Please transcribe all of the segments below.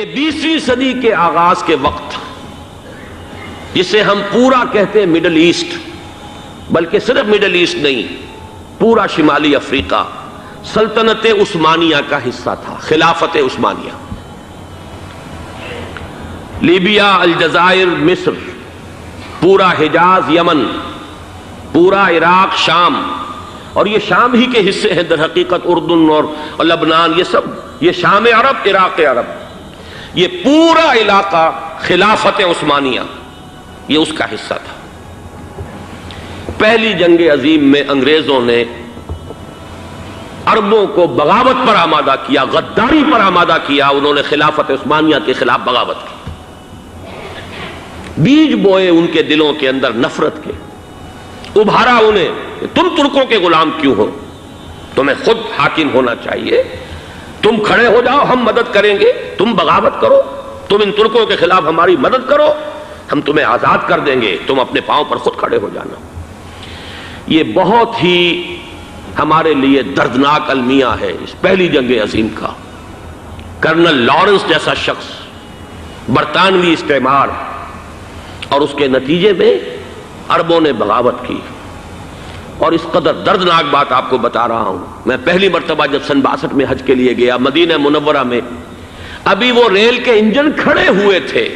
20ویں صدی کے آغاز کے وقت جسے ہم پورا کہتے ہیں مڈل ایسٹ، بلکہ صرف مڈل ایسٹ نہیں، پورا شمالی افریقہ سلطنت عثمانیہ کا حصہ تھا، خلافت عثمانیہ۔ لیبیا، الجزائر، مصر، پورا حجاز، یمن، پورا عراق، شام، اور یہ شام ہی کے حصے ہیں در حقیقت، اردن اور لبنان، یہ سب یہ شام عرب، عراق عرب، یہ پورا علاقہ خلافت عثمانیہ یہ اس کا حصہ تھا۔ پہلی جنگ عظیم میں انگریزوں نے عربوں کو بغاوت پر آمادہ کیا، غداری پر آمادہ کیا، انہوں نے خلافت عثمانیہ کے خلاف بغاوت کی، بیج بوئے ان کے دلوں کے اندر نفرت کے، ابھارا انہیں کہ تم ترکوں کے غلام کیوں ہو، تمہیں خود حاکم ہونا چاہیے، تم کھڑے ہو جاؤ، ہم مدد کریں گے، تم بغاوت کرو، تم ان ترکوں کے خلاف ہماری مدد کرو، ہم تمہیں آزاد کر دیں گے، تم اپنے پاؤں پر خود کھڑے ہو جانا۔ یہ بہت ہی ہمارے لیے دردناک المیہ ہے اس پہلی جنگ عظیم کا۔ کرنل لارنس جیسا شخص، برطانوی استعمار، اور اس کے نتیجے میں عربوں نے بغاوت کی۔ اور اس قدر دردناک بات آپ کو بتا رہا ہوں، میں پہلی مرتبہ جب سن 62 میں حج کے لیے گیا مدینہ منورہ میں، ابھی وہ ریل کے انجن کھڑے ہوئے تھے۔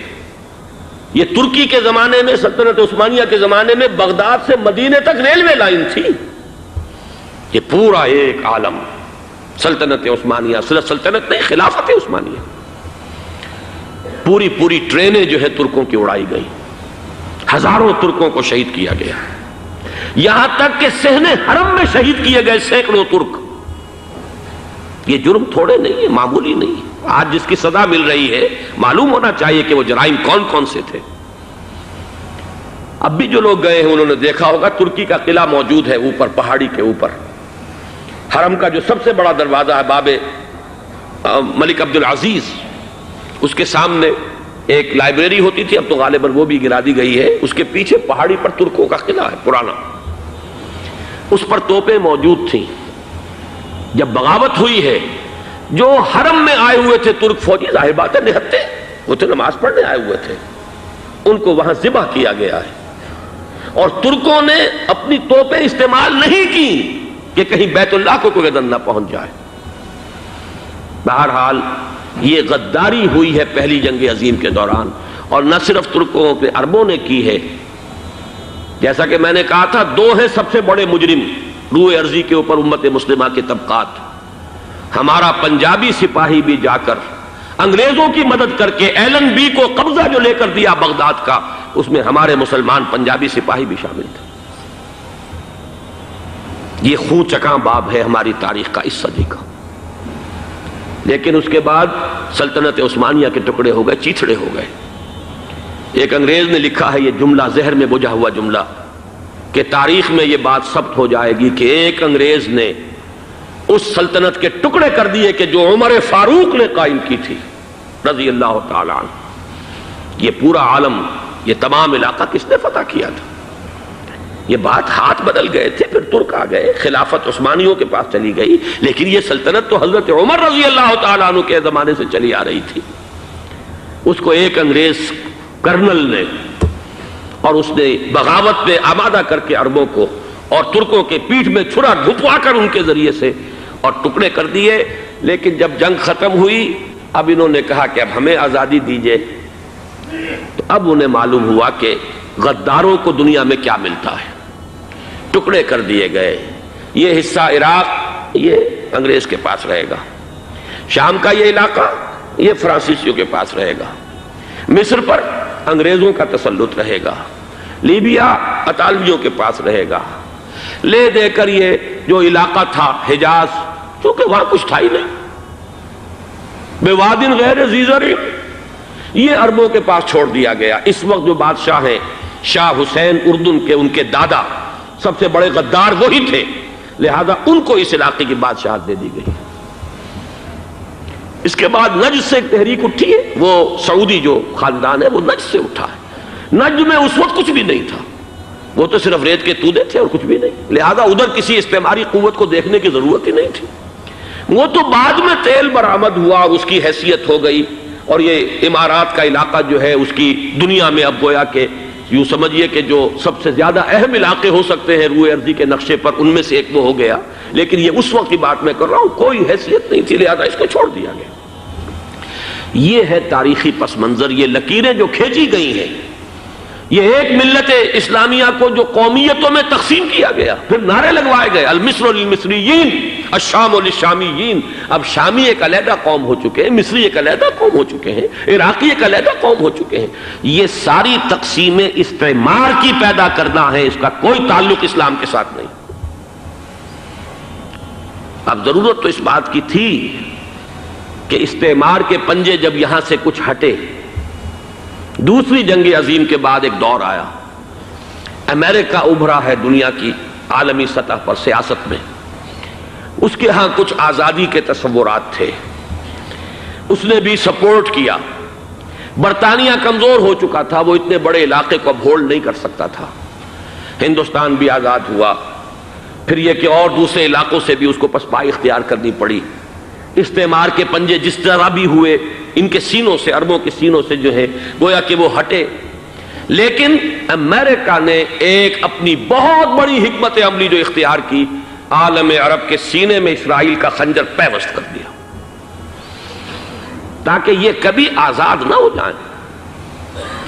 یہ ترکی کے زمانے میں، سلطنت عثمانیہ کے زمانے میں بغداد سے مدینے تک ریلوے لائن تھی۔ یہ پورا ایک عالم سلطنت عثمانیہ، صرف سلطنت نہیں، خلافت عثمانیہ، پوری ٹرینیں جو ہے ترکوں کی اڑائی گئی، ہزاروں ترکوں کو شہید کیا گیا، یہاں تک کہ صحن حرم میں شہید کیے گئے سینکڑوں ترک۔ یہ جرم تھوڑے نہیں ہے، معمولی نہیں ہے۔ آج جس کی سزا مل رہی ہے، معلوم ہونا چاہیے کہ وہ جرائم کون کون سے تھے۔ اب بھی جو لوگ گئے ہیں انہوں نے دیکھا ہوگا، ترکی کا قلعہ موجود ہے اوپر پہاڑی کے اوپر، حرم کا جو سب سے بڑا دروازہ ہے باب ملک عبدالعزیز، اس کے سامنے ایک لائبریری ہوتی تھی، اب تو غالباً وہ بھی گرا دی گئی ہے، اس کے پیچھے پہاڑی پر ترکوں کا قلعہ ہے پرانا، اس پر توپیں موجود تھیں۔ جب بغاوت ہوئی ہے، جو حرم میں آئے ہوئے تھے ترک فوجی، ظاہر بات ہے نہتے، وہ تو نماز پڑھنے آئے ہوئے تھے، ان کو وہاں ذبح کیا گیا ہے، اور ترکوں نے اپنی توپیں استعمال نہیں کی کہ کہیں بیت اللہ کو کوئی گدن نہ پہنچ جائے۔ بہرحال یہ غداری ہوئی ہے پہلی جنگ عظیم کے دوران، اور نہ صرف ترکوں پہ عربوں نے کی ہے۔ جیسا کہ میں نے کہا تھا، دو ہیں سب سے بڑے مجرم روئے ارضی کے اوپر امت مسلمہ کے طبقات۔ ہمارا پنجابی سپاہی بھی جا کر انگریزوں کی مدد کر کے ایلن بی کو قبضہ جو لے کر دیا بغداد کا، اس میں ہمارے مسلمان پنجابی سپاہی بھی شامل تھے۔ یہ خون چکاں باب ہے ہماری تاریخ کا اس صدی کا۔ لیکن اس کے بعد سلطنت عثمانیہ کے ٹکڑے ہو گئے، چیتھڑے ہو گئے۔ ایک انگریز نے لکھا ہے، یہ جملہ زہر میں بجھا ہوا جملہ، کہ تاریخ میں یہ بات ثبت ہو جائے گی کہ ایک انگریز نے اس سلطنت کے ٹکڑے کر دیے کہ جو عمر فاروق نے قائم کی تھی رضی اللہ تعالیٰ عنہ۔ یہ پورا عالم، یہ تمام علاقہ کس نے فتح کیا تھا؟ یہ بات ہاتھ بدل گئے تھے، پھر ترک آ گئے، خلافت عثمانیوں کے پاس چلی گئی، لیکن یہ سلطنت تو حضرت عمر رضی اللہ تعالیٰ عنہ کے زمانے سے چلی آ رہی تھی۔ اس کو ایک انگریز کرنل نے، اور اس نے بغاوت پہ آمادہ کر کے عربوں کو اور ترکوں کے پیٹھ میں چھرا ڈھپوا کر ان کے ذریعے سے اور ٹکڑے کر دیے۔ لیکن جب جنگ ختم ہوئی، اب انہوں نے کہا کہ اب ہمیں آزادی دیجئے، تو اب انہیں معلوم ہوا کہ غداروں کو دنیا میں کیا ملتا ہے۔ ٹکڑے کر دیے گئے۔ یہ حصہ عراق یہ انگریز کے پاس رہے گا، شام کا یہ علاقہ یہ فرانسیسیوں کے پاس رہے گا، مصر پر انگریزوں کا تسلط رہے گا، لیبیا اطالویوں کے پاس رہے گا۔ لے دے کر یہ جو علاقہ تھا حجاز، چونکہ وہاں کچھ تھا ہی نہیں، بوادٍ غیر ذی زرع، یہ عربوں کے پاس چھوڑ دیا گیا۔ اس وقت جو بادشاہ ہیں شاہ حسین اردن کے، ان کے دادا سب سے بڑے غدار وہی تھے، لہذا ان کو اس علاقے کی بادشاہت دے دی گئی۔ اس کے بعد نجد سے ایک تحریک اٹھی ہے، وہ سعودی جو خاندان ہے وہ نجد سے اٹھا ہے۔ نجد میں اس وقت کچھ بھی نہیں تھا، وہ تو صرف ریت کے تودے تھے اور کچھ بھی نہیں، لہذا ادھر کسی استعماری قوت کو دیکھنے کی ضرورت ہی نہیں تھی۔ وہ تو بعد میں تیل برآمد ہوا اور اس کی حیثیت ہو گئی، اور یہ امارات کا علاقہ جو ہے اس کی دنیا میں اب گویا کہ یوں سمجھیے کہ جو سب سے زیادہ اہم علاقے ہو سکتے ہیں روئے ارضی کے نقشے پر، ان میں سے ایک وہ ہو گیا. لیکن یہ اس وقت کی بات میں کر رہا ہوں، کوئی حیثیت نہیں تھی، لہذا اس کو چھوڑ دیا گیا. یہ ہے تاریخی پس منظر، یہ لکیریں جو کھینچی گئی ہیں. یہ ایک ملت اسلامیہ کو جو قومیتوں میں تقسیم کیا گیا، پھر نعرے لگوائے گئے المصر للمصریین الشام للشامیین. اب شامی ایک علیحدہ قوم ہو چکے ہیں، مصری ایک علیحدہ قوم ہو چکے ہیں، عراقی ایک علیحدہ قوم ہو چکے ہیں. یہ ساری تقسیمیں استعمار کی پیدا کرنا ہے، اس کا کوئی تعلق اسلام کے ساتھ نہیں. اب ضرورت تو اس بات کی تھی کہ استعمار کے پنجے جب یہاں سے کچھ ہٹے، دوسری جنگ عظیم کے بعد ایک دور آیا، امریکہ ابھرا ہے دنیا کی عالمی سطح پر سیاست میں. اس کے ہاں کچھ آزادی کے تصورات تھے، اس نے بھی سپورٹ کیا. برطانیہ کمزور ہو چکا تھا، وہ اتنے بڑے علاقے کو اب ہولڈ نہیں کر سکتا تھا. ہندوستان بھی آزاد ہوا، پھر یہ کہ اور دوسرے علاقوں سے بھی اس کو پسپائی اختیار کرنی پڑی. استعمار کے پنجے جس طرح بھی ہوئے، ان کے سینوں سے، عربوں کے سینوں سے جو ہے گویا کہ وہ ہٹے. لیکن امریکہ نے ایک اپنی بہت بڑی حکمت عملی جو اختیار کی، عالم عرب کے سینے میں اسرائیل کا خنجر پیوست کر دیا تاکہ یہ کبھی آزاد نہ ہو جائیں،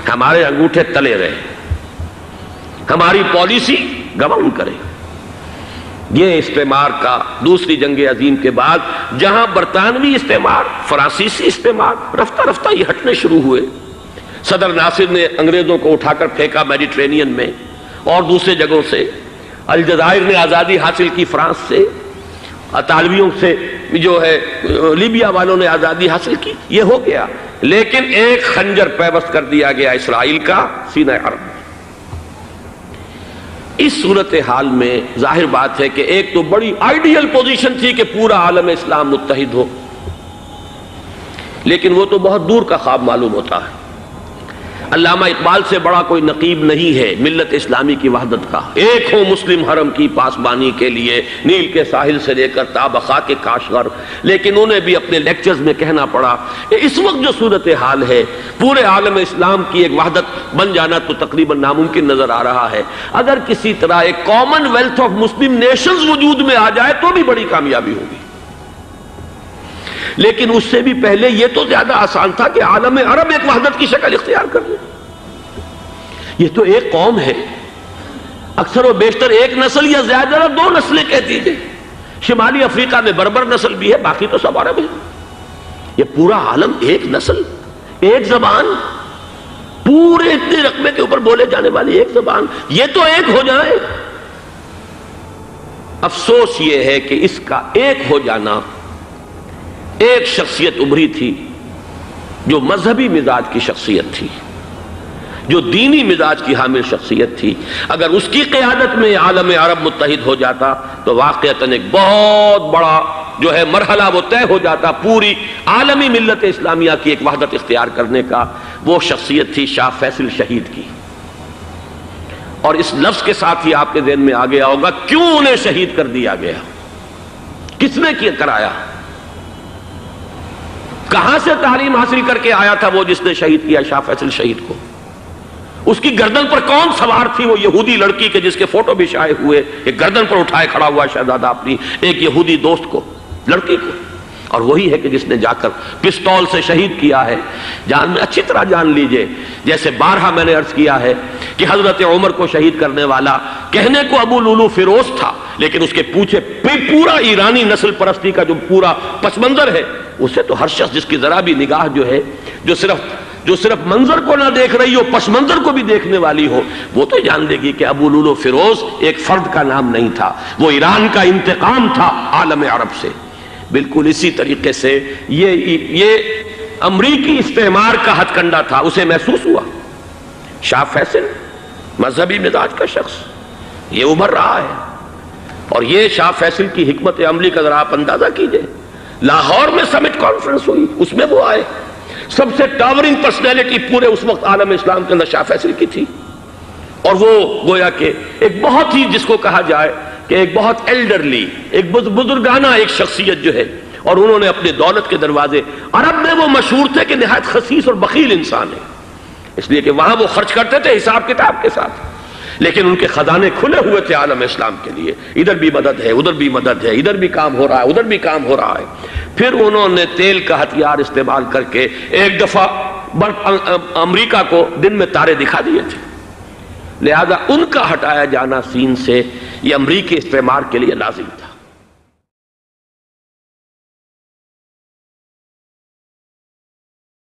ہمارے انگوٹھے تلے رہے، ہماری پالیسی گورن کرے. یہ استعمار کا دوسری جنگ عظیم کے بعد جہاں برطانوی استعمار، فرانسیسی استعمار رفتہ رفتہ یہ ہٹنے شروع ہوئے. صدر ناصر نے انگریزوں کو اٹھا کر پھینکا میڈیٹرینین میں اور دوسرے جگہوں سے. الجزائر نے آزادی حاصل کی فرانس سے، اطالویوں سے جو ہے لیبیا والوں نے آزادی حاصل کی. یہ ہو گیا، لیکن ایک خنجر پیوست کر دیا گیا اسرائیل کا سینہ عرب. اس صورتحال میں ظاہر بات ہے کہ ایک تو بڑی آئیڈیل پوزیشن تھی کہ پورا عالم اسلام متحد ہو، لیکن وہ تو بہت دور کا خواب معلوم ہوتا ہے. علامہ اقبال سے بڑا کوئی نقیب نہیں ہے ملت اسلامی کی وحدت کا. ایک ہو مسلم حرم کی پاسبانی کے لیے، نیل کے ساحل سے لے کر تا بخا کے کاشغر. لیکن انہیں بھی اپنے لیکچرز میں کہنا پڑا کہ اس وقت جو صورتحال ہے، پورے عالم اسلام کی ایک وحدت بن جانا تو تقریباً ناممکن نظر آ رہا ہے. اگر کسی طرح ایک common wealth of Muslim nations وجود میں آ جائے تو بھی بڑی کامیابی ہوگی. لیکن اس سے بھی پہلے یہ تو زیادہ آسان تھا کہ عالم عرب ایک وحدت کی شکل اختیار کر لے. یہ تو ایک قوم ہے، اکثر و بیشتر ایک نسل یا زیادہ دو نسلیں کہہ دیجیے. شمالی افریقہ میں بربر نسل بھی ہے، باقی تو سب عرب ہے. یہ پورا عالم ایک نسل، ایک زبان، پورے اتنے رقبے کے اوپر بولے جانے والی ایک زبان، یہ تو ایک ہو جائے. افسوس یہ ہے کہ اس کا ایک ہو جانا، ایک شخصیت ابھری تھی جو مذہبی مزاج کی شخصیت تھی، جو دینی مزاج کی حامل شخصیت تھی. اگر اس کی قیادت میں عالم عرب متحد ہو جاتا تو واقعتاً ایک بہت بڑا جو ہے مرحلہ وہ طے ہو جاتا پوری عالمی ملت اسلامیہ کی ایک وحدت اختیار کرنے کا. وہ شخصیت تھی شاہ فیصل شہید کی. اور اس لفظ کے ساتھ ہی آپ کے ذہن میں آ گیا ہوگا کیوں انہیں شہید کر دیا گیا، کس نے کیا کرایا، کہاں سے تعلیم حاصل کر کے آیا تھا وہ جس نے شہید کیا شاہ فیصل شہید کو. اس کی گردن پر کون سوار تھی، وہ یہودی لڑکی کے جس کے فوٹو بھی شائع ہوئے، ایک گردن پر اٹھائے کھڑا ہوا شہزادہ اپنی ایک یہودی دوست کو، لڑکی کو. اور وہی ہے کہ جس نے جا کر پستول سے شہید کیا ہے. جان میں اچھی طرح جان لیجئے، جیسے بارہا میں نے عرض کیا ہے کہ حضرت عمر کو شہید کرنے والا کہنے کو ابو لولو فیروز تھا، لیکن اس کے پیچھے پورا ایرانی نسل پرستی کا جو پورا پس منظر ہے، اسے تو ہر شخص جس کی ذرا بھی نگاہ جو ہے جو صرف منظر کو نہ دیکھ رہی ہو، پس منظر کو بھی دیکھنے والی ہو، وہ تو جان لے گی کہ ابو لولو فیروز ایک فرد کا نام نہیں تھا، وہ ایران کا انتقام تھا عالم عرب سے. بالکل اسی طریقے سے یہ امریکی استعمار کا ہتھ کنڈا تھا، اسے محسوس ہوا. شاہ فیصل مذہبی مزاج کا شخص یہ ابھر رہا ہے، اور یہ شاہ فیصل کی حکمت عملی کا ذرا آپ اندازہ کیجئے. لاہور میں سمٹ کانفرنس ہوئی، اس میں وہ آئے، سب سے ٹاورنگ پرسنالٹی پورے اس وقت عالم اسلام کے اندر شاہ فیصل کی تھی. اور وہ گویا کہ ایک بہت ہی جس کو کہا جائے کہ ایک بہت ایلڈرلی، ایک بزرگانہ ایک شخصیت جو ہے اور انہوں نے اپنے دولت کے دروازے، عرب میں وہ مشہور تھے کہ نہایت خسیس اور بخیل انسان ہے، اس لیے کہ وہاں وہ خرچ کرتے تھے حساب کتاب کے ساتھ، لیکن ان کے خزانے کھلے ہوئے تھے عالم اسلام کے لیے، ادھر بھی مدد ہے، ادھر بھی مدد ہے، ادھر بھی کام ہو رہا ہے، ادھر بھی کام ہو رہا ہے۔ پھر انہوں نے تیل کا ہتھیار استعمال کر کے ایک دفعہ امریکہ کو دن میں تارے دکھا دیے تھے، لہذا ان کا ہٹایا جانا سین سے یہ امریکی استعمار کے لیے لازم تھا۔